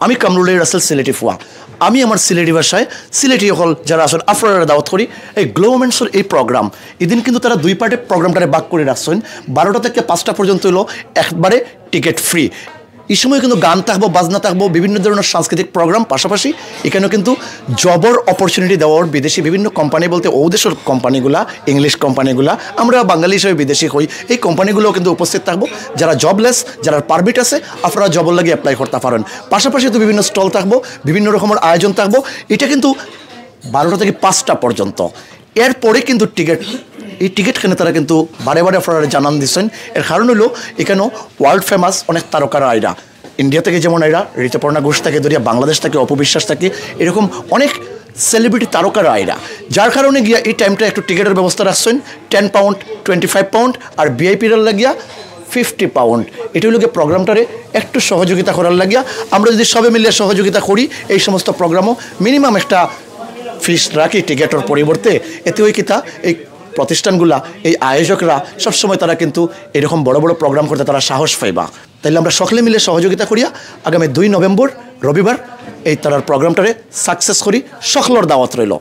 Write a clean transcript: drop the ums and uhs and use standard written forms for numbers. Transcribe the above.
আমি কামরুলের রাসেল সিলেটি ফুয়া আমি আমার সিলেটি ভাষায় সিলেটি হল যারা আসলে আপনারা দাওয়াত করি এই গ্লোমেন্টসের এই প্রোগ্রাম এদিন কিন্তু তারা দুই পার্টে প্রোগ্রামটারে ভাগ করে রাখছেন 12টা থেকে 5টা পর্যন্ত হলো একবারে টিকিট ফ্রি এই সময় কিন্তু গান থাকবো বাজনা থাকবো বিভিন্ন ধরনের সাংস্কৃতিক প্রোগ্রাম পাশাপাশি এখানেও কিন্তু জবর অপরচুনিটি দেওয়ার বিদেশি বিভিন্ন কোম্পানি বলতে ও দেশের কোম্পানিগুলা ইংলিশ কোম্পানিগুলা আমরা বাঙালি হিসেবে বিদেশি হই এই কোম্পানিগুলোও কিন্তু উপস্থিত থাকবো যারা জবলেস যারা পারমিট আছে আপনারা জবর লাগে অ্যাপ্লাই করতে পারেন পাশাপাশি তো বিভিন্ন স্টল থাকবো বিভিন্ন রকমের আয়োজন থাকবো এটা কিন্তু 12টা থেকে 5টা পর্যন্ত এরপরে কিন্তু এই টিকিট কিনে তারা কিন্তু বারে বারে আপনারা জানান দিচ্ছেন এর কারণ হলো এখানে ওয়ার্ল্ড ফেমাস অনেক তারকারা আইরা ইন্ডিয়া থেকে যেমন আইরা ঋতুপর্ণা ঘোষ থেকে ধরিয়া বাংলাদেশ থেকে অপবিশ্বাস থাকে এরকম অনেক সেলিব্রিটি তারকারা আইরা যার কারণে গিয়া এই টাইমটা একটু টিকিটের ব্যবস্থা রাখছেন 10 পাউন্ড 25 পাউন্ড আর ভিআইপির লাগিয়া 50 পাউন্ড এটা হলো প্রোগ্রামটারে একটু সহযোগিতা করার লাগিয়া আমরা যদি সবে মিলে সহযোগিতা করি এই সমস্ত প্রোগ্রামও মিনিমাম একটা ফিস রাখি টিকিটের পরিবর্তে এতে ওই কিতা এই প্রতিষ্ঠানগুলা এই আয়োজকরা সবসময় তারা কিন্তু এরকম বড় বড় প্রোগ্রাম করতে তারা সাহস পাইবা তাইলে আমরা সকলে মিলে সহযোগিতা করিয়া আগামী 2 নভেম্বর রবিবার এই তারার প্রোগ্রামটারে সাকসেস করি সকলের দাওয়াত রইল।